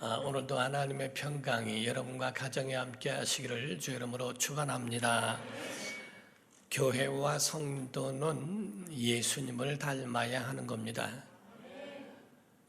오늘도 하나님의 평강이 여러분과 가정에 함께 하시기를 주 이름으로 축원합니다. 교회와 성도는 예수님을 닮아야 하는 겁니다.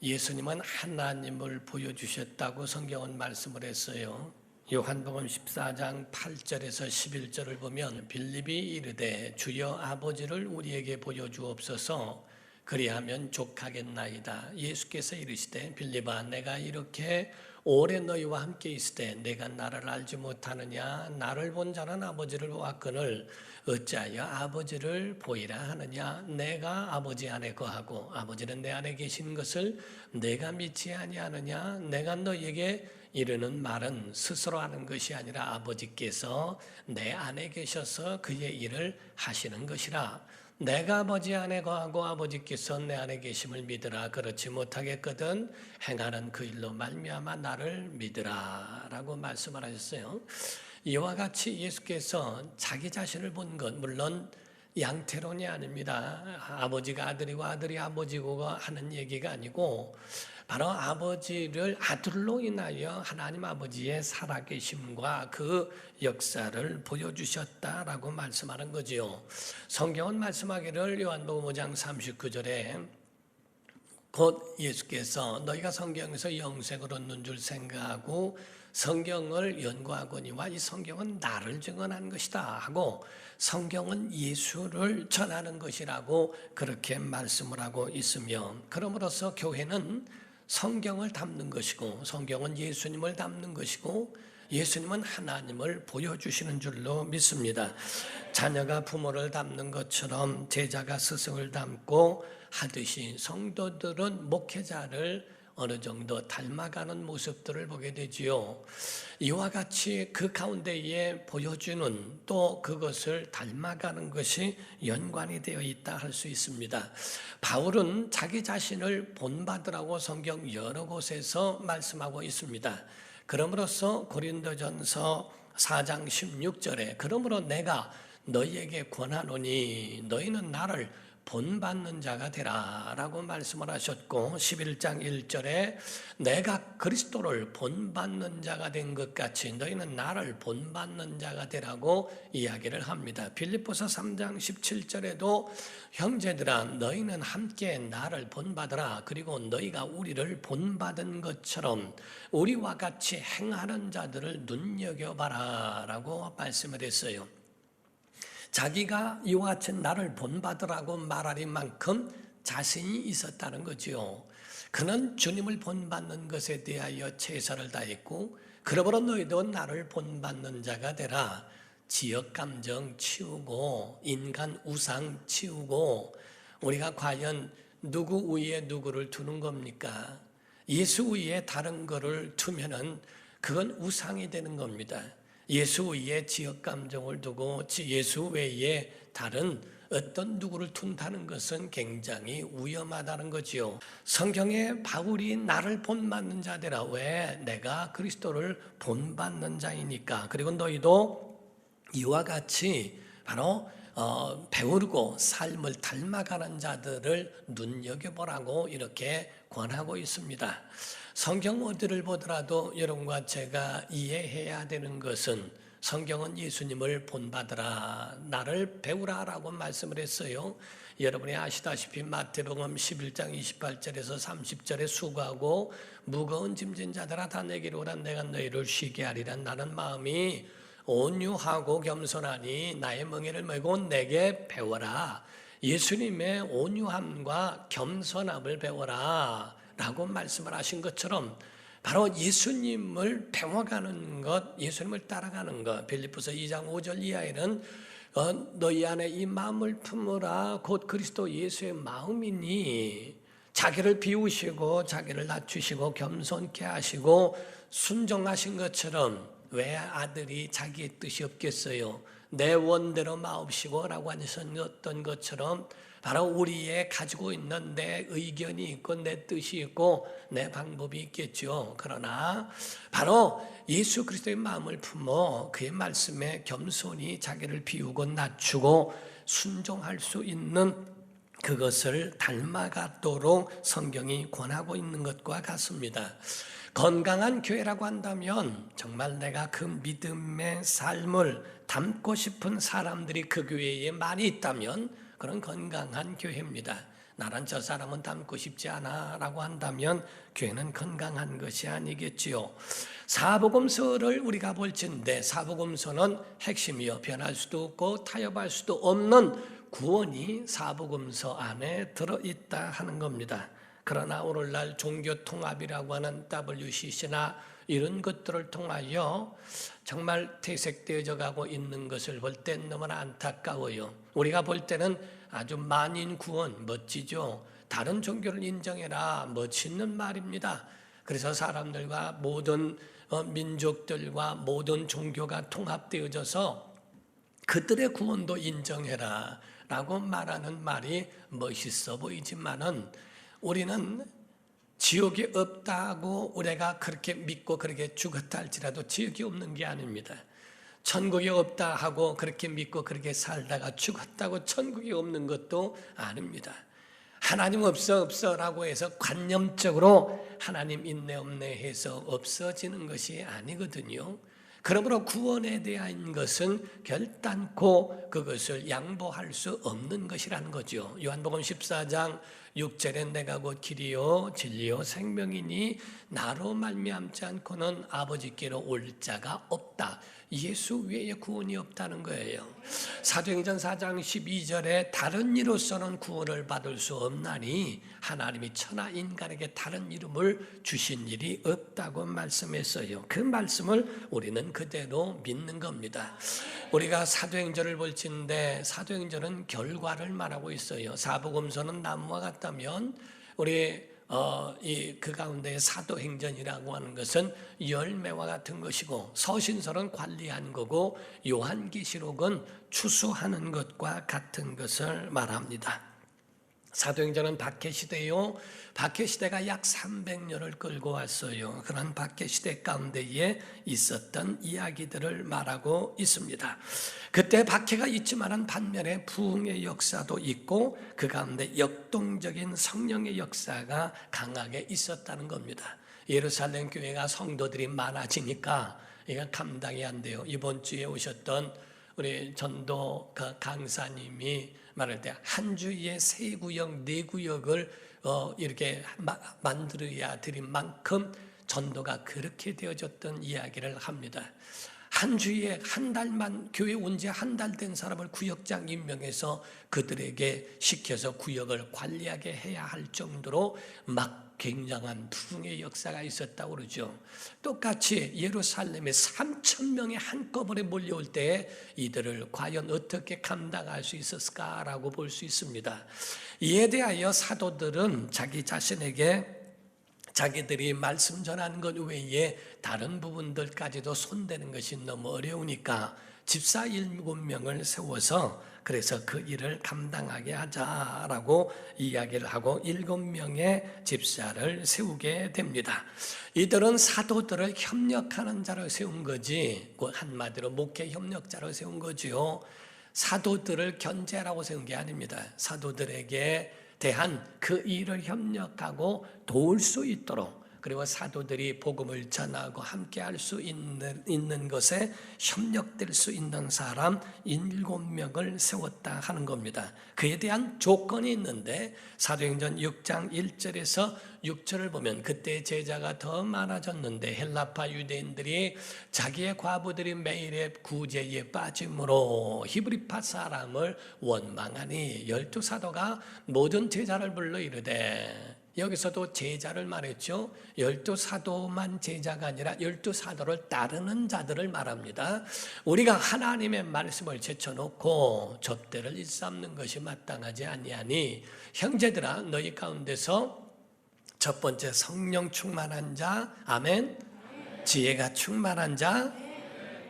예수님은 하나님을 보여주셨다고 성경은 말씀을 했어요. 요한복음 14장 8절에서 11절을 보면 빌립이 이르되 주여 아버지를 우리에게 보여주옵소서 그리하면 족하겠나이다. 예수께서 이르시되 빌립아 내가 이렇게 오래 너희와 함께 있을 때 내가 나를 알지 못하느냐? 나를 본 자는 아버지를 보았거늘 어찌하여 아버지를 보이라 하느냐? 내가 아버지 안에 거하고 아버지는 내 안에 계신 것을 내가 믿지 아니하느냐? 내가 너희에게 이르는 말은 스스로 하는 것이 아니라 아버지께서 내 안에 계셔서 그의 일을 하시는 것이라. 내가 아버지 안에 거하고 아버지께서 내 안에 계심을 믿으라. 그렇지 못하겠거든 행하는 그 일로 말미암아 나를 믿으라 라고 말씀을 하셨어요. 이와 같이 예수께서 자기 자신을 본 것, 물론 양태론이 아닙니다. 아버지가 아들이고 아들이 아버지고 하는 얘기가 아니고 바로 아버지를 아들로 인하여 하나님 아버지의 살아계심과 그 역사를 보여주셨다라고 말씀하는 거지요. 성경은 말씀하기를 요한복음 5장 39절에 곧 예수께서 너희가 성경에서 영생을 얻는 줄 생각하고 성경을 연구하거니와 이 성경은 나를 증언한 것이다 하고 성경은 예수를 전하는 것이라고 그렇게 말씀을 하고 있으며, 그러므로서 교회는 성경을 담는 것이고 성경은 예수님을 담는 것이고 예수님은 하나님을 보여주시는 줄로 믿습니다. 자녀가 부모를 담는 것처럼 제자가 스승을 담고 하듯이 성도들은 목회자를 어느 정도 닮아가는 모습들을 보게 되지요. 이와 같이 그 가운데에 보여주는 또 그것을 닮아가는 것이 연관이 되어 있다 할 수 있습니다. 바울은 자기 자신을 본받으라고 성경 여러 곳에서 말씀하고 있습니다. 그러므로서 고린도전서 4장 16절에 그러므로 내가 너희에게 권하노니 너희는 나를 본받는 자가 되라 라고 말씀을 하셨고, 11장 1절에 내가 그리스도를 본받는 자가 된 것 같이 너희는 나를 본받는 자가 되라고 이야기를 합니다. 빌립보서 3장 17절에도 형제들아 너희는 함께 나를 본받으라. 그리고 너희가 우리를 본받은 것처럼 우리와 같이 행하는 자들을 눈여겨봐라 라고 말씀을 했어요. 자기가 이와 같이 나를 본받으라고 말할 만큼 자신이 있었다는 거지요. 그는 주님을 본받는 것에 대하여 최선을 다했고, 그러므로 너희도 나를 본받는 자가 되라. 지역 감정 치우고 인간 우상 치우고, 우리가 과연 누구 위에 누구를 두는 겁니까? 예수 위에 다른 거를 두면은 그건 우상이 되는 겁니다. 예수 위에 지역 감정을 두고 예수 외에 다른 어떤 누구를 둔다는 것은 굉장히 위험하다는 거지요. 성경에 바울이 나를 본받는 자되라. 왜? 내가 그리스도를 본받는 자이니까. 그리고 너희도 이와 같이 바로 배우고 삶을 닮아가는 자들을 눈여겨보라고 이렇게 권하고 있습니다. 성경 어디를 보더라도 여러분과 제가 이해해야 되는 것은 성경은 예수님을 본받으라, 나를 배우라라고 말씀을 했어요. 여러분이 아시다시피 마태복음 11장 28절에서 30절에 수고하고 무거운 짐진 자들아 다 내게로 오라 내가 너희를 쉬게 하리라. 나는 마음이 온유하고 겸손하니 나의 멍에를 메고 내게 배워라. 예수님의 온유함과 겸손함을 배워라 라고 말씀을 하신 것처럼 바로 예수님을 배워가는 것, 예수님을 따라가는 것. 빌립보서 2장 5절 이하에는 너희 안에 이 마음을 품으라 곧 그리스도 예수의 마음이니, 자기를 비우시고 자기를 낮추시고 겸손케 하시고 순종하신 것처럼 왜 아들이 자기의 뜻이 없겠어요? 내 원대로 마옵시고 라고 하셨던 것처럼 바로 우리의 가지고 있는 내 의견이 있고 내 뜻이 있고 내 방법이 있겠죠. 그러나 바로 예수 그리스도의 마음을 품어 그의 말씀에 겸손히 자기를 비우고 낮추고 순종할 수 있는 그것을 닮아가도록 성경이 권하고 있는 것과 같습니다. 건강한 교회라고 한다면 정말 내가 그 믿음의 삶을 담고 싶은 사람들이 그 교회에 많이 있다면 그런 건강한 교회입니다. 나는 저 사람은 닮고 싶지 않아 라고 한다면 교회는 건강한 것이 아니겠지요. 사복음서를 우리가 볼진데 사복음서는 핵심이요, 변할 수도 없고 타협할 수도 없는 구원이 사복음서 안에 들어있다 하는 겁니다. 그러나 오늘날 종교통합이라고 하는 WCC나 이런 것들을 통하여 정말 퇴색되어져 가고 있는 것을 볼 때 너무나 안타까워요. 우리가 볼 때는 아주 만인 구원 멋지죠. 다른 종교를 인정해라 멋있는 말입니다. 그래서 사람들과 모든 민족들과 모든 종교가 통합되어져서 그들의 구원도 인정해라 라고 말하는 말이 멋있어 보이지만은 우리는 지옥이 없다고 우리가 그렇게 믿고 그렇게 죽었다 할지라도 지옥이 없는 게 아닙니다. 천국이 없다 하고 그렇게 믿고 그렇게 살다가 죽었다고 천국이 없는 것도 아닙니다. 하나님 없어라고 해서 관념적으로 하나님 있네 없네 해서 없어지는 것이 아니거든요. 그러므로 구원에 대한 것은 결단코 그것을 양보할 수 없는 것이라는 거죠. 요한복음 14장 6절에 내가 곧 길이요 진리요 생명이니 나로 말미암지 않고는 아버지께로 올 자가 없다. 예수 외에 구원이 없다는 거예요. 사도행전 4장 12절에 다른 이로서는 구원을 받을 수 없나니 하나님이 천하 인간에게 다른 이름을 주신 일이 없다고 말씀했어요. 그 말씀을 우리는 그대로 믿는 겁니다. 우리가 사도행전을 볼진데 사도행전은 결과를 말하고 있어요. 사복음서는 나무와 같다면 우리 그 가운데 사도행전이라고 하는 것은 열매와 같은 것이고 서신서는 관리한 거고 요한계시록은 추수하는 것과 같은 것을 말합니다. 사도행전은 박해시대요. 박해시대가 약 300년을 끌고 왔어요. 그런 박해시대 가운데에 있었던 이야기들을 말하고 있습니다. 그때 박해가 있지만 반면에 부흥의 역사도 있고 그 가운데 역동적인 성령의 역사가 강하게 있었다는 겁니다. 예루살렘 교회가 성도들이 많아지니까 이건 감당이 안 돼요. 이번 주에 오셨던 우리 전도 강사님이 말할 때 한 주에 3구역, 4구역을 이렇게 만들어야 드린 만큼 전도가 그렇게 되어졌던 이야기를 합니다. 한 주에 한 달만 교회 온 지 한 달 된 사람을 구역장 임명해서 그들에게 시켜서 구역을 관리하게 해야 할 정도로 막 굉장한 부흥의 역사가 있었다고 그러죠. 똑같이 예루살렘에 3,000명이 한꺼번에 몰려올 때 이들을 과연 어떻게 감당할 수 있었을까라고 볼 수 있습니다. 이에 대하여 사도들은 자기 자신에게 자기들이 말씀 전하는 것 외에 다른 부분들까지도 손대는 것이 너무 어려우니까 집사 7명을 세워서 그래서 그 일을 감당하게 하자라고 이야기를 하고 7명의 집사를 세우게 됩니다. 이들은 사도들을 협력하는 자로 세운 거지, 한마디로 목회 협력자로 세운 거지요. 사도들을 견제하라고 세운 게 아닙니다. 사도들에게 대한 그 일을 협력하고 도울 수 있도록, 그리고 사도들이 복음을 전하고 함께 할 수 있는 것에 협력될 수 있는 사람 7명을 세웠다 하는 겁니다. 그에 대한 조건이 있는데 사도행전 6장 1절에서 6절을 보면 그때 제자가 더 많아졌는데 헬라파 유대인들이 자기의 과부들이 매일의 구제에 빠짐으로 히브리파 사람을 원망하니 12사도가 모든 제자를 불러 이르되, 여기서도 제자를 말했죠. 12사도만 제자가 아니라 12사도를 따르는 자들을 말합니다. 우리가 하나님의 말씀을 제쳐놓고 접대를 일삼는 것이 마땅하지 아니하니 형제들아 너희 가운데서 첫 번째 성령 충만한 자, 아멘, 지혜가 충만한 자,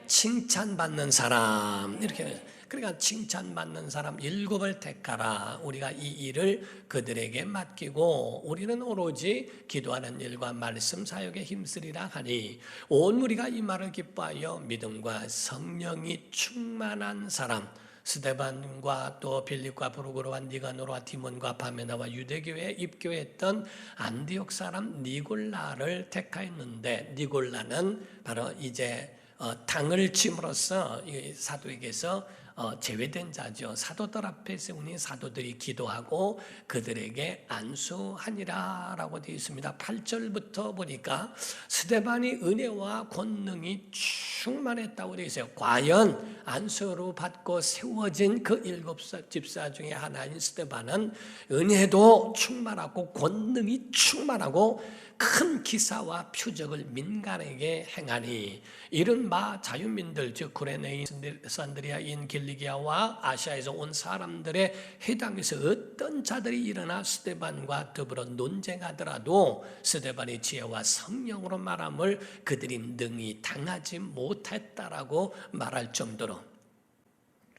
칭찬받는 사람, 이렇게. 그러니까 칭찬받는 사람 7을 택하라. 우리가 이 일을 그들에게 맡기고 우리는 오로지 기도하는 일과 말씀 사역에 힘쓰리라 하니 온 무리가 이 말을 기뻐하여 믿음과 성령이 충만한 사람, 스데반과 또 빌립과 브루고로와 니가노로와 디몬과 바메나와 유대교회에 입교했던 안디옥 사람 니골라를 택하였는데, 니골라는 바로 이제 당을 침으로써 사도에게서 제외된 자죠. 사도들 앞에 세우니 사도들이 기도하고 그들에게 안수하니라 라고 되어 있습니다. 8절부터 보니까 스데반이 은혜와 권능이 충만했다고 되어 있어요. 과연 안수를 받고 세워진 그 7 집사 중에 하나인 스데반은 은혜도 충만하고 권능이 충만하고 큰 기사와 표적을 민간에게 행하니, 이른바 자유민들 즉 구레네인, 산드리아인, 길리기아와 아시아에서 온 사람들의 회당에서 어떤 자들이 일어나 스데반과 더불어 논쟁하더라도 스데반의 지혜와 성령으로 말함을 그들이 능히 당하지 못했다라고 말할 정도로,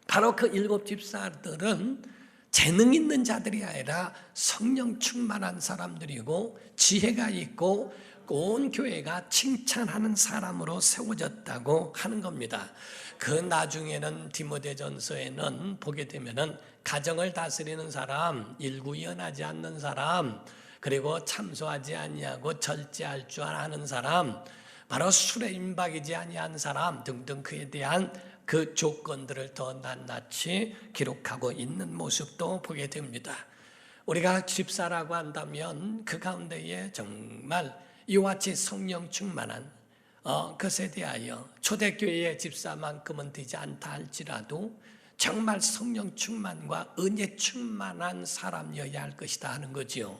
바로 그 7 집사들은 재능 있는 자들이 아니라 성령 충만한 사람들이고 지혜가 있고 온 교회가 칭찬하는 사람으로 세워졌다고 하는 겁니다. 그 나중에는 디모데전서에는 보게 되면은 가정을 다스리는 사람, 일구연하지 않는 사람, 그리고 참소하지 아니하고 절제할 줄 아는 사람, 바로 술에 임박이지 아니한 사람 등등 그에 대한 그 조건들을 더 낱낱이 기록하고 있는 모습도 보게 됩니다. 우리가 집사라고 한다면 그 가운데에 정말 이와 같이 성령 충만한 것에 대하여 초대교회의 집사만큼은 되지 않다 할지라도 정말 성령 충만과 은혜 충만한 사람이어야 할 것이다 하는 거지요.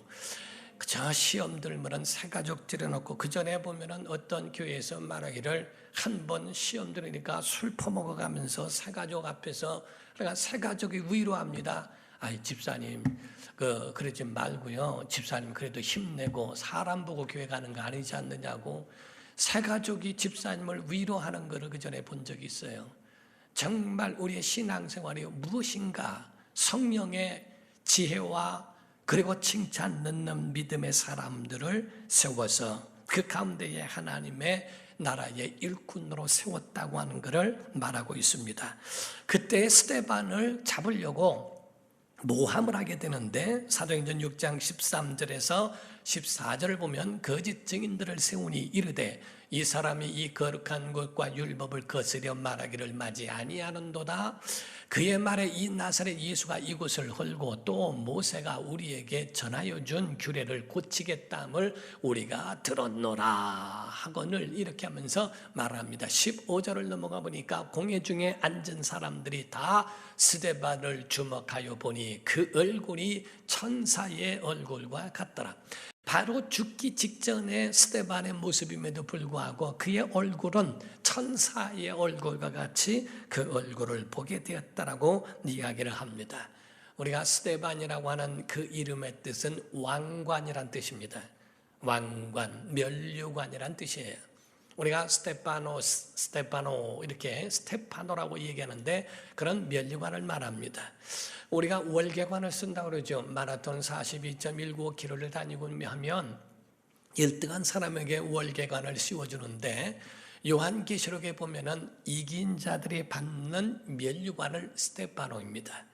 그저 시험 들면은 새가족 들여놓고, 그 전에 보면은 어떤 교회에서 말하기를 한 번 시험 들으니까 술 퍼먹어가면서 새가족 앞에서, 그러니까 새가족이 위로합니다. 아이 집사님 그러지 말고요, 집사님 그래도 힘내고 사람 보고 교회 가는 거 아니지 않느냐고 새가족이 집사님을 위로하는 것을 그 전에 본 적이 있어요. 정말 우리의 신앙생활이 무엇인가 성령의 지혜와 그리고 칭찬 넣는 믿음의 사람들을 세워서 그 가운데에 하나님의 나라의 일꾼으로 세웠다고 하는 것을 말하고 있습니다. 그때 스데반을 잡으려고 모함을 하게 되는데, 사도행전 6장 13절에서 14절을 보면 거짓 증인들을 세우니 이르되 이 사람이 이 거룩한 것과 율법을 거스려 말하기를 마지 아니하는도다. 그의 말에 이 나사렛 예수가 이곳을 헐고 또 모세가 우리에게 전하여 준 규례를 고치겠다함을 우리가 들었노라 하거늘, 이렇게 하면서 말합니다. 15절을 넘어가 보니까 공회 중에 앉은 사람들이 다 스데반을 주목하여 보니 그 얼굴이 천사의 얼굴과 같더라. 바로 죽기 직전에 스데반의 모습임에도 불구하고 그의 얼굴은 천사의 얼굴과 같이 그 얼굴을 보게 되었다라고 이야기를 합니다. 우리가 스데반이라고 하는 그 이름의 뜻은 왕관이란 뜻입니다. 왕관, 면류관이란 뜻이에요. 우리가 스테파노 이렇게 스테파노라고 얘기하는데 그런 면류관을 말합니다. 우리가 월계관을 쓴다고 그러죠. 마라톤 42.195km를 다니고 하면 1등한 사람에게 월계관을 씌워주는데, 요한계시록에 보면은 이긴 자들이 받는 면류관을 스테파노입니다.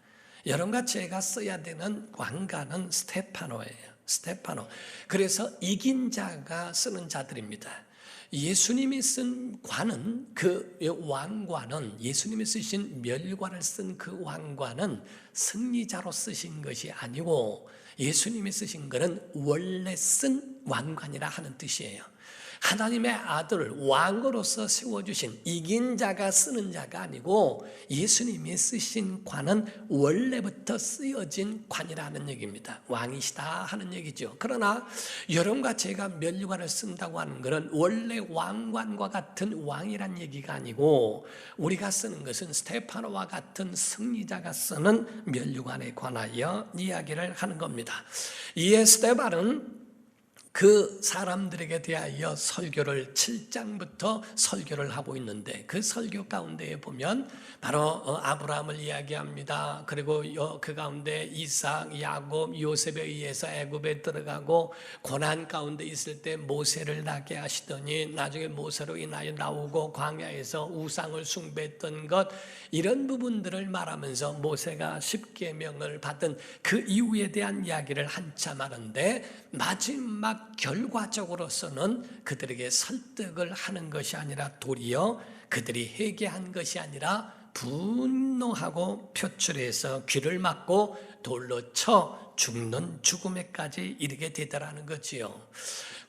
여러분과 제가 써야 되는 왕관은 스테파노예요. 스테파노. 그래서 이긴 자가 쓰는 자들입니다. 예수님이 쓴 관은, 그 왕관은, 예수님이 쓰신 면류관을 쓴 그 왕관은 승리자로 쓰신 것이 아니고 예수님이 쓰신 것은 원래 쓴 왕관이라 하는 뜻이에요. 하나님의 아들을 왕으로서 세워주신 이긴 자가 쓰는 자가 아니고 예수님이 쓰신 관은 원래부터 쓰여진 관이라는 얘기입니다. 왕이시다 하는 얘기죠. 그러나 여러분과 제가 면류관을 쓴다고 하는 것은 원래 왕관과 같은 왕이란 얘기가 아니고 우리가 쓰는 것은 스테파노와 같은 승리자가 쓰는 면류관에 관하여 이야기를 하는 겁니다. 이에 스데반은 그 사람들에게 대하여 설교를 7장부터 설교를 하고 있는데 그 설교 가운데에 보면 바로 아브라함을 이야기합니다. 그리고 그 가운데 이삭, 야곱, 요셉에 의해서 애굽에 들어가고 고난 가운데 있을 때 모세를 나게 하시더니 나중에 모세로 인하여 나오고 광야에서 우상을 숭배했던 것, 이런 부분들을 말하면서 모세가 십계명을 받은 그 이후에 대한 이야기를 한참 하는데 마지막 결과적으로서는 그들에게 설득을 하는 것이 아니라 도리어 그들이 회개한 것이 아니라 분노하고 표출해서 귀를 막고 돌로 쳐 죽는 죽음에까지 이르게 되더라는 거지요.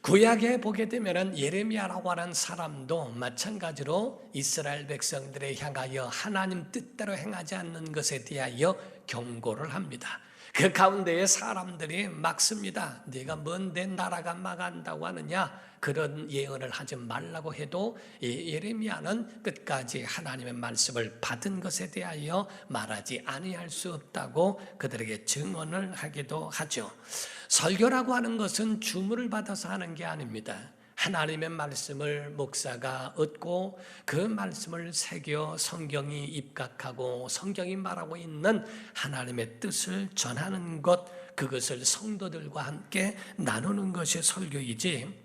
구약에 보게 되면 예레미야라고 하는 사람도 마찬가지로 이스라엘 백성들에 향하여 하나님 뜻대로 행하지 않는 것에 대하여 경고를 합니다. 그 가운데에 사람들이 막습니다. 네가 뭔데 나라가 망한다고 하느냐, 그런 예언을 하지 말라고 해도 예레미야는 끝까지 하나님의 말씀을 받은 것에 대하여 말하지 아니할 수 없다고 그들에게 증언을 하기도 하죠. 설교라고 하는 것은 주문을 받아서 하는 게 아닙니다. 하나님의 말씀을 목사가 얻고 그 말씀을 새겨 성경이 입각하고 성경이 말하고 있는 하나님의 뜻을 전하는 것, 그것을 성도들과 함께 나누는 것이 설교이지,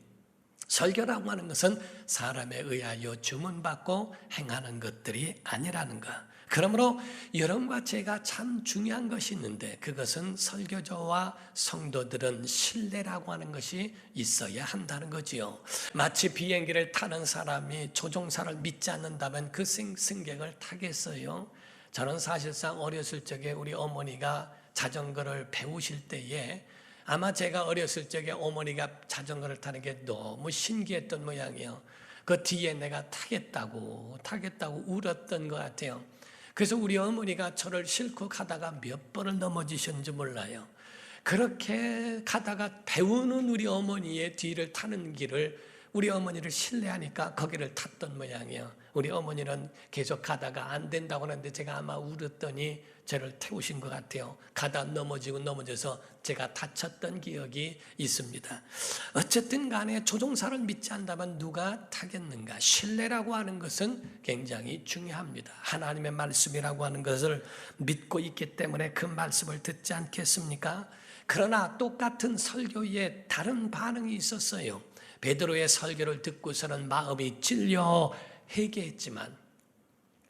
설교라고 하는 것은 사람에 의하여 주문받고 행하는 것들이 아니라는 것. 그러므로 여러분과 제가 참 중요한 것이 있는데 그것은 설교자와 성도들은 신뢰라고 하는 것이 있어야 한다는 거지요. 마치 비행기를 타는 사람이 조종사를 믿지 않는다면 그 승객을 타겠어요? 저는 사실상 어렸을 적에 우리 어머니가 자전거를 배우실 때에 아마 제가 어렸을 적에 어머니가 자전거를 타는 게 너무 신기했던 모양이에요. 그 뒤에 내가 타겠다고 울었던 것 같아요. 그래서 우리 어머니가 저를 싣고 가다가 몇 번을 넘어지셨는지 몰라요. 그렇게 가다가 배우는 우리 어머니의 뒤를 타는 길을 우리 어머니를 신뢰하니까 거기를 탔던 모양이에요. 우리 어머니는 계속 가다가 안 된다고 하는데 제가 아마 울었더니 저를 태우신 것 같아요. 가다 넘어져서 제가 다쳤던 기억이 있습니다. 어쨌든 간에 조종사를 믿지 않다면 누가 타겠는가? 신뢰라고 하는 것은 굉장히 중요합니다. 하나님의 말씀이라고 하는 것을 믿고 있기 때문에 그 말씀을 듣지 않겠습니까? 그러나 똑같은 설교에 다른 반응이 있었어요. 베드로의 설교를 듣고서는 마음이 찔려 회개했지만,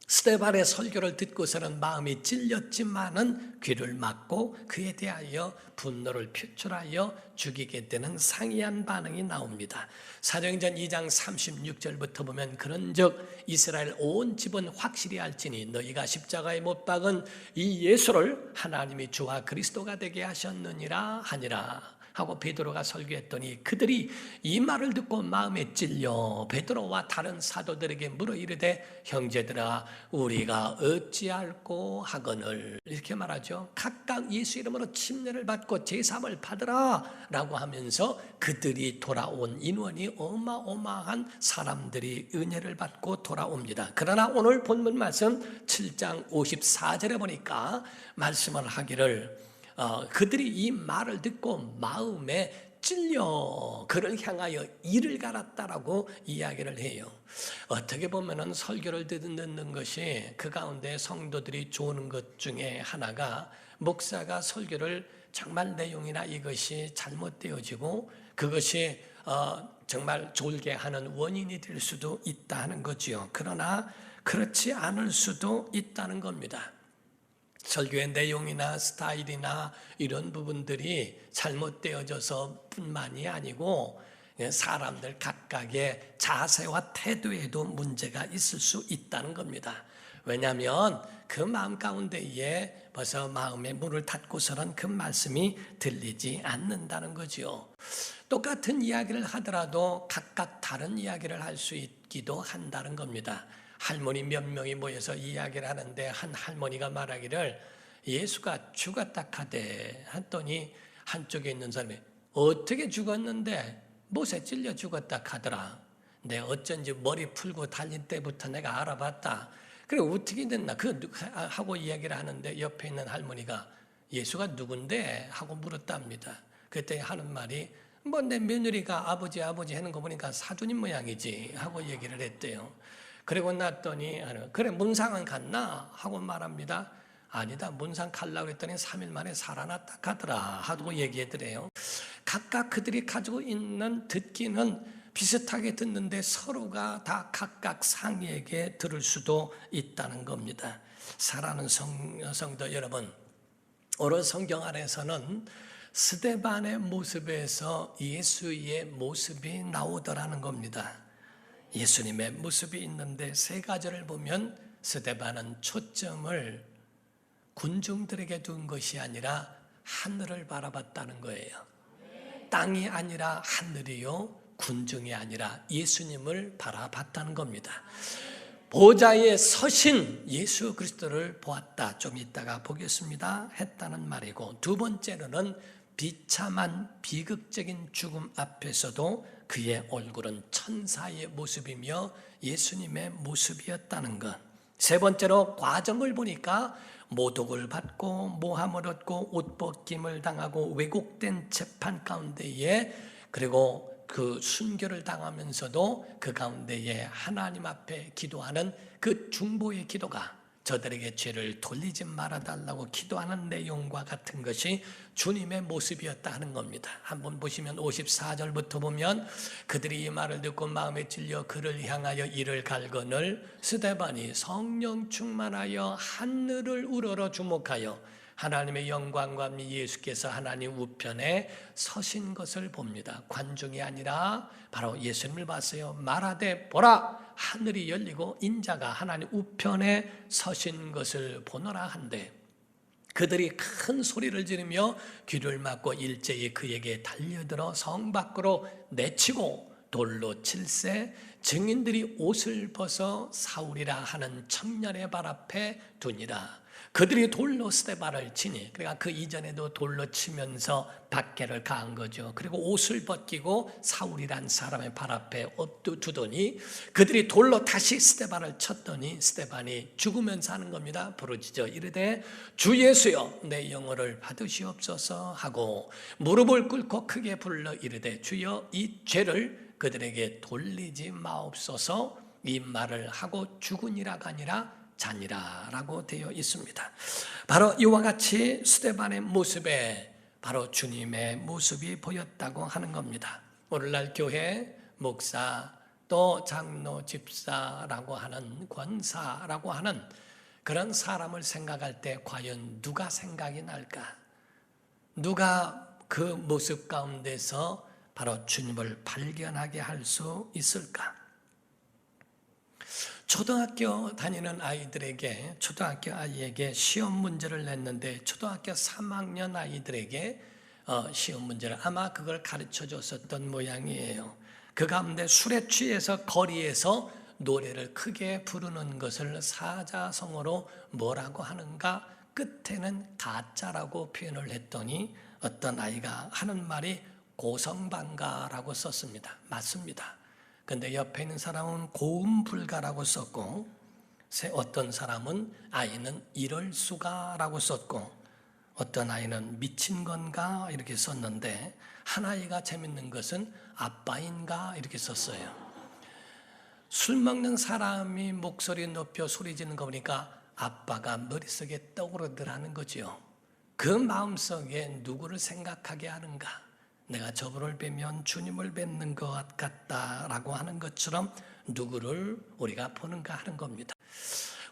스데반의 설교를 듣고서는 마음이 찔렸지만은 귀를 막고 그에 대하여 분노를 표출하여 죽이게 되는 상이한 반응이 나옵니다. 사도행전 2장 36절부터 보면 그런즉 이스라엘 온 집은 확실히 알지니 너희가 십자가에 못 박은 이 예수를 하나님이 주와 그리스도가 되게 하셨느니라 하니라 하고 베드로가 설교했더니 그들이 이 말을 듣고 마음에 찔려 베드로와 다른 사도들에게 물어 이르되 형제들아 우리가 어찌할꼬 하거늘, 이렇게 말하죠. 각각 예수 이름으로 침례를 받고 제사함을 받으라 라고 하면서 그들이 돌아온 인원이 어마어마한 사람들이 은혜를 받고 돌아옵니다. 그러나 오늘 본문 말씀 7장 54절에 보니까 말씀을 하기를 그들이 이 말을 듣고 마음에 찔려 그를 향하여 이를 갈았다라고 이야기를 해요. 어떻게 보면은 설교를 듣는 것이 그 가운데 성도들이 좋은 것 중에 하나가 목사가 설교를 정말 내용이나 이것이 잘못되어지고 그것이 정말 졸게 하는 원인이 될 수도 있다는 거지요. 그러나 그렇지 않을 수도 있다는 겁니다. 설교의 내용이나 스타일이나 이런 부분들이 잘못되어져서 뿐만이 아니고 사람들 각각의 자세와 태도에도 문제가 있을 수 있다는 겁니다. 왜냐하면 그 마음 가운데에 벌써 마음의 문을 닫고서는 그 말씀이 들리지 않는다는 거지요. 똑같은 이야기를 하더라도 각각 다른 이야기를 할 수 있기도 한다는 겁니다. 할머니 몇 명이 모여서 이야기를 하는데 한 할머니가 말하기를 예수가 죽었다 카대 했더니 한쪽에 있는 사람이 어떻게 죽었는데 못에 찔려 죽었다 카더라. 내가 어쩐지 머리 풀고 달릴 때부터 내가 알아봤다. 그래 어떻게 됐나 하고 이야기를 하는데 옆에 있는 할머니가 예수가 누군데 하고 물었답니다. 그때 하는 말이 뭐 내 며느리가 아버지 하는 거 보니까 사돈님 모양이지 하고 얘기를 했대요. 그리고 났더니 그래 문상은 갔나 하고 말합니다. 아니다, 문상 가려고 그랬더니 3일 만에 살아났다 하더라 하고 얘기하더래요. 각각 그들이 가지고 있는 듣기는 비슷하게 듣는데 서로가 다 각각 상이에게 들을 수도 있다는 겁니다. 사랑하는 성도 여러분, 오늘 성경 안에서는 스데반의 모습에서 예수의 모습이 나오더라는 겁니다. 예수님의 모습이 있는데 세 가지를 보면 스데반은 초점을 군중들에게 둔 것이 아니라 하늘을 바라봤다는 거예요. 땅이 아니라 하늘이요, 군중이 아니라 예수님을 바라봤다는 겁니다. 보좌에 서신 예수 그리스도를 보았다. 좀 이따가 보겠습니다 했다는 말이고, 두 번째로는 비참한 비극적인 죽음 앞에서도 그의 얼굴은 천사의 모습이며 예수님의 모습이었다는 것. 세 번째로 과정을 보니까 모독을 받고 모함을 얻고 옷벗김을 당하고 왜곡된 재판 가운데에, 그리고 그 순교를 당하면서도 그 가운데에 하나님 앞에 기도하는 그 중보의 기도가 저들에게 죄를 돌리지 말아달라고 기도하는 내용과 같은 것이 주님의 모습이었다 하는 겁니다. 한번 보시면 54절부터 보면 그들이 이 말을 듣고 마음에 찔려 그를 향하여 이를 갈거늘 스데반이 성령 충만하여 하늘을 우러러 주목하여 하나님의 영광과 예수께서 하나님 우편에 서신 것을 봅니다. 관중이 아니라 바로 예수님을 봤어요. 말하되 보라, 하늘이 열리고 인자가 하나님 우편에 서신 것을 보노라 한데, 그들이 큰 소리를 지르며 귀를 막고 일제히 그에게 달려들어 성 밖으로 내치고 돌로 칠세, 증인들이 옷을 벗어 사울이라 하는 청년의 발 앞에 두니라. 그들이 돌로 스데반을 치니, 그러니까 그 이전에도 돌로 치면서 박해를 가한 거죠. 그리고 옷을 벗기고 사울이란 사람의 발 앞에 두더니 그들이 돌로 다시 스데반을 쳤더니 스데반이 죽으면서 하는 겁니다. 부르짖어 이르되 주 예수여 내 영혼을 받으시옵소서 하고 무릎을 꿇고 크게 불러 이르되 주여 이 죄를 그들에게 돌리지 마옵소서, 이 말을 하고 죽으니라가 아니라 자니라라고 되어 있습니다. 바로 이와 같이 스데반의 모습에 바로 주님의 모습이 보였다고 하는 겁니다. 오늘날 교회 목사 또 장로 집사라고 하는 권사라고 하는 그런 사람을 생각할 때 과연 누가 생각이 날까? 누가 그 모습 가운데서 바로 주님을 발견하게 할 수 있을까? 초등학교 다니는 아이들에게, 초등학교 아이에게 시험 문제를 냈는데 초등학교 3학년 아이들에게 시험 문제를 아마 그걸 가르쳐 줬었던 모양이에요. 그 가운데 술에 취해서 거리에서 노래를 크게 부르는 것을 사자성어로 뭐라고 하는가? 끝에는 가짜라고 표현을 했더니 어떤 아이가 하는 말이 고성방가라고 썼습니다. 맞습니다. 근데 옆에 있는 사람은 고음불가라고 썼고, 어떤 사람은 아이는 이럴 수가라고 썼고, 어떤 아이는 미친 건가 이렇게 썼는데, 한 아이가 재밌는 것은 아빠인가 이렇게 썼어요. 술 먹는 사람이 목소리 높여 소리 지르는 거 보니까 아빠가 머릿속에 떠오르더라는 거죠. 그 마음속에 누구를 생각하게 하는가? 내가 저분을 뵈면 주님을 뵙는 것 같다라고 하는 것처럼 누구를 우리가 보는가 하는 겁니다.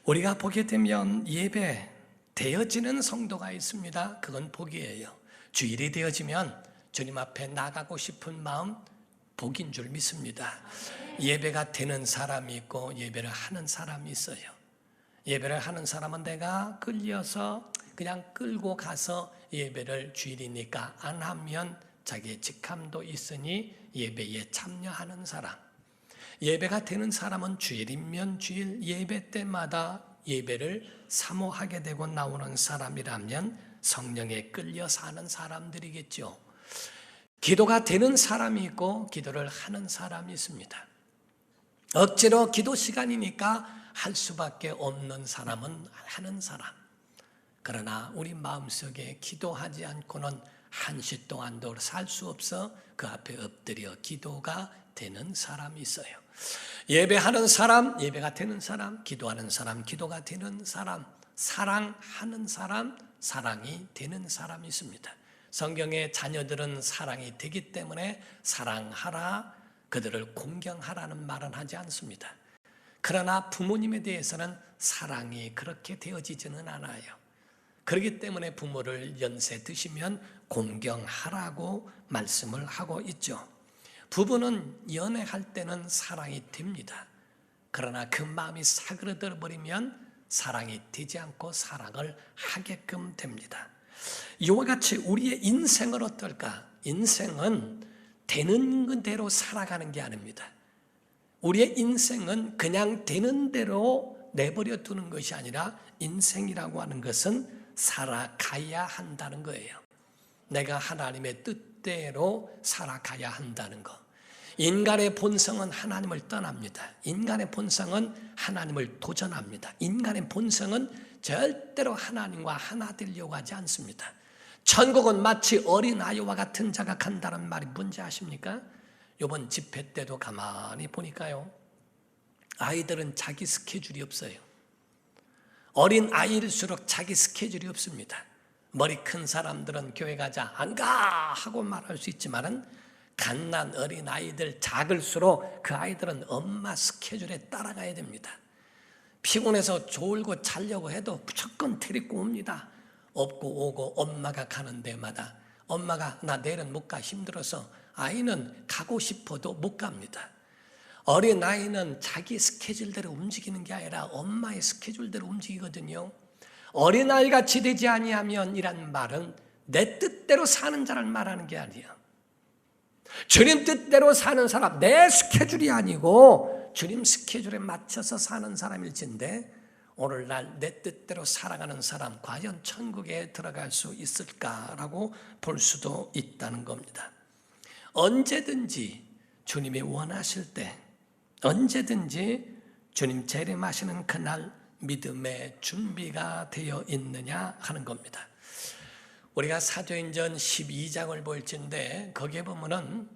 우리가 보게 되면 예배 되어지는 성도가 있습니다. 그건 복이에요. 주일이 되어지면 주님 앞에 나가고 싶은 마음 복인 줄 믿습니다. 예배가 되는 사람이 있고 예배를 하는 사람이 있어요. 예배를 하는 사람은 내가 끌려서 그냥 끌고 가서 예배를 주일이니까 안 하면 자기의 직함도 있으니 예배에 참여하는 사람. 예배가 되는 사람은 주일이면 주일 예배 때마다 예배를 사모하게 되고 나오는 사람이라면 성령에 끌려 사는 사람들이겠죠. 기도가 되는 사람이 있고 기도를 하는 사람이 있습니다. 억지로 기도 시간이니까 할 수밖에 없는 사람은 하는 사람. 그러나 우리 마음속에 기도하지 않고는 한시 동안도 살 수 없어 그 앞에 엎드려 기도가 되는 사람이 있어요. 예배하는 사람, 예배가 되는 사람, 기도하는 사람, 기도가 되는 사람, 사랑하는 사람, 사랑이 되는 사람이 있습니다. 성경의 자녀들은 사랑이 되기 때문에 사랑하라, 그들을 공경하라는 말은 하지 않습니다. 그러나 부모님에 대해서는 사랑이 그렇게 되어지지는 않아요. 그렇기 때문에 부모를 연세 드시면 공경하라고 말씀을 하고 있죠. 부부는 연애할 때는 사랑이 됩니다. 그러나 그 마음이 사그러져 버리면 사랑이 되지 않고 사랑을 하게끔 됩니다. 이와 같이 우리의 인생은 어떨까? 인생은 되는 대로 살아가는 게 아닙니다. 우리의 인생은 그냥 되는 대로 내버려 두는 것이 아니라 인생이라고 하는 것은 살아가야 한다는 거예요. 내가 하나님의 뜻대로 살아가야 한다는 것. 인간의 본성은 하나님을 떠납니다. 인간의 본성은 하나님을 도전합니다. 인간의 본성은 절대로 하나님과 하나 되려고 하지 않습니다. 천국은 마치 어린아이와 같은 자가 간다는 말이 뭔지 아십니까? 이번 집회 때도 가만히 보니까요, 아이들은 자기 스케줄이 없어요. 어린 아이일수록 자기 스케줄이 없습니다. 머리 큰 사람들은 교회 가자 안 가 하고 말할 수 있지만은 갓난 어린 아이들 작을수록 그 아이들은 엄마 스케줄에 따라가야 됩니다. 피곤해서 졸고 자려고 해도 무조건 데리고 옵니다. 업고 오고 엄마가 가는 데마다 엄마가 나 내일은 못 가 힘들어서 아이는 가고 싶어도 못 갑니다. 어린 아이는 자기 스케줄대로 움직이는 게 아니라 엄마의 스케줄대로 움직이거든요. 어린아이 같이 되지 아니하면 이란 말은 내 뜻대로 사는 자를 말하는 게 아니에요. 주님 뜻대로 사는 사람, 내 스케줄이 아니고 주님 스케줄에 맞춰서 사는 사람일진데 오늘날 내 뜻대로 살아가는 사람 과연 천국에 들어갈 수 있을까라고 볼 수도 있다는 겁니다. 언제든지 주님이 원하실 때, 언제든지 주님 재림하시는 그날 믿음의 준비가 되어 있느냐 하는 겁니다. 우리가 사도행전 12장을 볼진데 거기에 보면은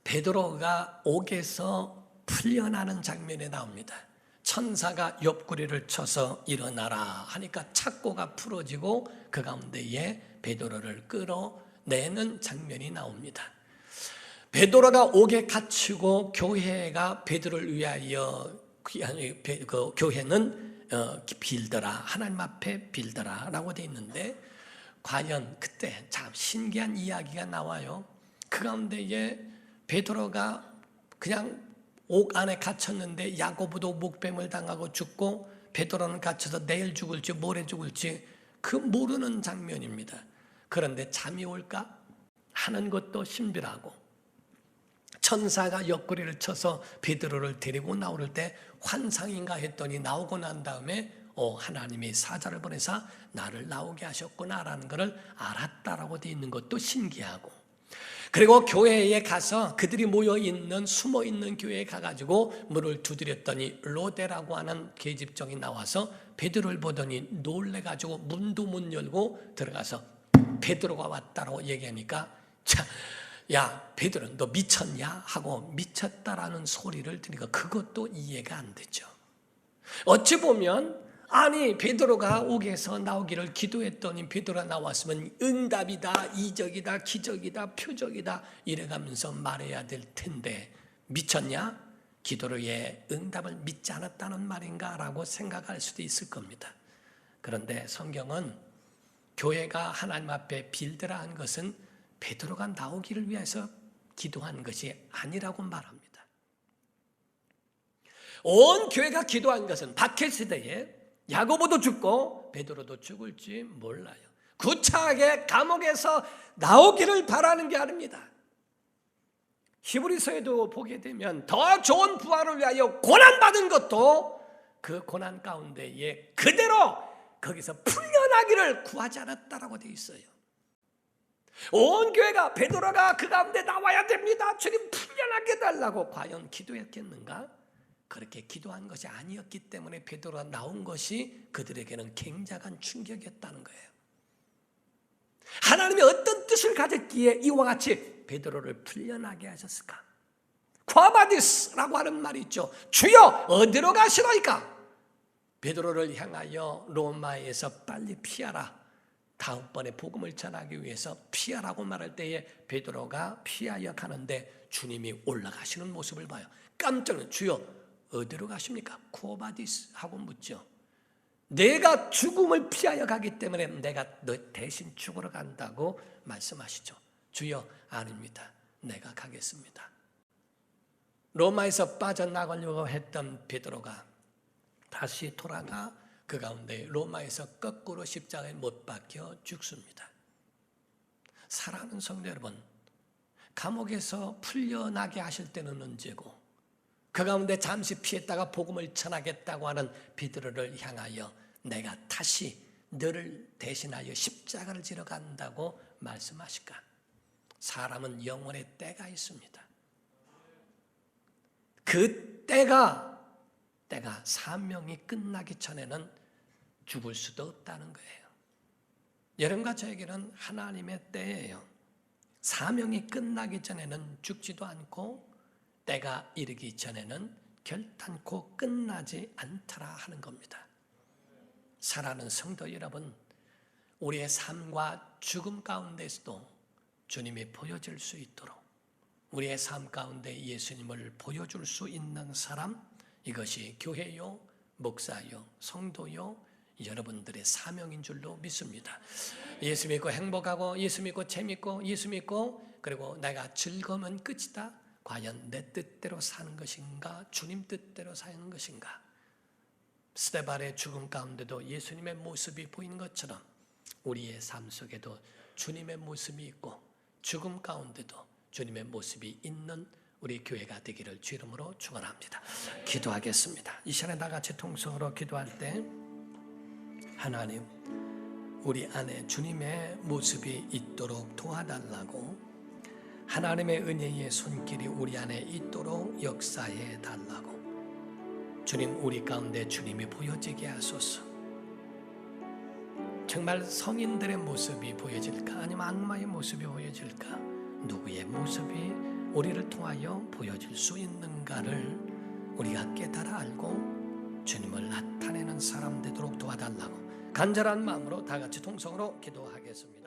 베드로가 옥에서 풀려나는 장면이 나옵니다. 천사가 옆구리를 쳐서 일어나라 하니까 착고가 풀어지고 그 가운데에 베드로를 끌어내는 장면이 나옵니다. 베드로가 옥에 갇히고 교회가 베드로를 위하여 그 교회는 빌더라, 하나님 앞에 빌더라라고 되어 있는데 과연 그때 참 신기한 이야기가 나와요. 그 가운데에 베드로가 그냥 옥 안에 갇혔는데 야고보도 목뱀을 당하고 죽고 베드로는 갇혀서 내일 죽을지 모레 죽을지 그 모르는 장면입니다. 그런데 잠이 올까 하는 것도 신비하고 천사가 옆구리를 쳐서 베드로를 데리고 나올 때 환상인가 했더니 나오고 난 다음에 하나님이 사자를 보내사 나를 나오게 하셨구나라는 것을 알았다라고 되어 있는 것도 신기하고, 그리고 교회에 가서 그들이 모여있는 숨어있는 교회에 가가지고 문을 두드렸더니 로데라고 하는 계집종이 나와서 베드로를 보더니 놀래가지고 문도 못 열고 들어가서 베드로가 왔다라고 얘기하니까 야 베드로 너 미쳤냐 하고 미쳤다라는 소리를 들으니까 그것도 이해가 안 되죠. 어찌 보면 아니 베드로가 옥에서 나오기를 기도했더니 베드로가 나왔으면 응답이다, 이적이다, 기적이다, 표적이다 이래가면서 말해야 될 텐데 미쳤냐? 기도로의 응답을 믿지 않았다는 말인가 라고 생각할 수도 있을 겁니다. 그런데 성경은 교회가 하나님 앞에 빌드라 한 것은 베드로가 나오기를 위해서 기도한 것이 아니라고 말합니다. 온 교회가 기도한 것은 박해시대에 야고보도 죽고 베드로도 죽을지 몰라요. 구차하게 감옥에서 나오기를 바라는 게 아닙니다. 히브리서에도 보게 되면 더 좋은 부활을 위하여 고난받은 것도 그 고난 가운데에 그대로 거기서 풀려나기를 구하지 않았다라고 되어 있어요. 온 교회가 베드로가 그 가운데 나와야 됩니다, 주님 풀려나게 해달라고 과연 기도했겠는가? 그렇게 기도한 것이 아니었기 때문에 베드로가 나온 것이 그들에게는 굉장한 충격이었다는 거예요. 하나님이 어떤 뜻을 가졌기에 이와 같이 베드로를 풀려나게 하셨을까? 콰바디스라고 하는 말이 있죠. 주여 어디로 가시노이까? 베드로를 향하여 로마에서 빨리 피하라. 다음번에 복음을 전하기 위해서 피하라고 말할 때에 베드로가 피하여 가는데 주님이 올라가시는 모습을 봐요. 깜짝 놀라요. 주여 어디로 가십니까? 콰바디스 하고 묻죠. 내가 죽음을 피하여 가기 때문에 내가 너 대신 죽으러 간다고 말씀하시죠. 주여 아닙니다. 내가 가겠습니다. 로마에서 빠져나가려고 했던 베드로가 다시 돌아가 그 가운데 로마에서 거꾸로 십자가에 못 박혀 죽습니다. 사랑하는 성도 여러분, 감옥에서 풀려나게 하실 때는 언제고 그 가운데 잠시 피했다가 복음을 전하겠다고 하는 베드로를 향하여 내가 다시 너를 대신하여 십자가를 지러 간다고 말씀하실까? 사람은 영원의 때가 있습니다. 그 때가 사명이 끝나기 전에는 죽을 수도 없다는 거예요. 여러분과 저에게는 하나님의 때예요. 사명이 끝나기 전에는 죽지도 않고 때가 이르기 전에는 결단코 끝나지 않더라 하는 겁니다. 사랑하는 성도 여러분, 우리의 삶과 죽음 가운데서도 주님이 보여질 수 있도록 우리의 삶 가운데 예수님을 보여줄 수 있는 사람, 이것이 교회요, 목사요, 성도요, 여러분들의 사명인 줄로 믿습니다. 예수 믿고 행복하고 예수 믿고 재밌고 예수 믿고 그리고 내가 즐거우면 끝이다. 과연 내 뜻대로 사는 것인가? 주님 뜻대로 사는 것인가? 스데반의 죽음 가운데도 예수님의 모습이 보이는 것처럼 우리의 삶 속에도 주님의 모습이 있고 죽음 가운데도 주님의 모습이 있는 우리 교회가 되기를 주 이름으로 축원합니다. 기도하겠습니다. 이 시간에 다 같이 통성으로 기도할 때 하나님, 우리 안에 주님의 모습이 있도록 도와달라고, 하나님의 은혜의 손길이 우리 안에 있도록 역사해 달라고, 주님 우리 가운데 주님이 보여지게 하소서. 정말 성인들의 모습이 보여질까? 아니면 악마의 모습이 보여질까? 누구의 모습이 우리를 통하여 보여질 수 있는가를 우리가 깨달아 알고 주님을 나타내는 사람 되도록 도와달라고 간절한 마음으로 다 같이 통성으로 기도하겠습니다.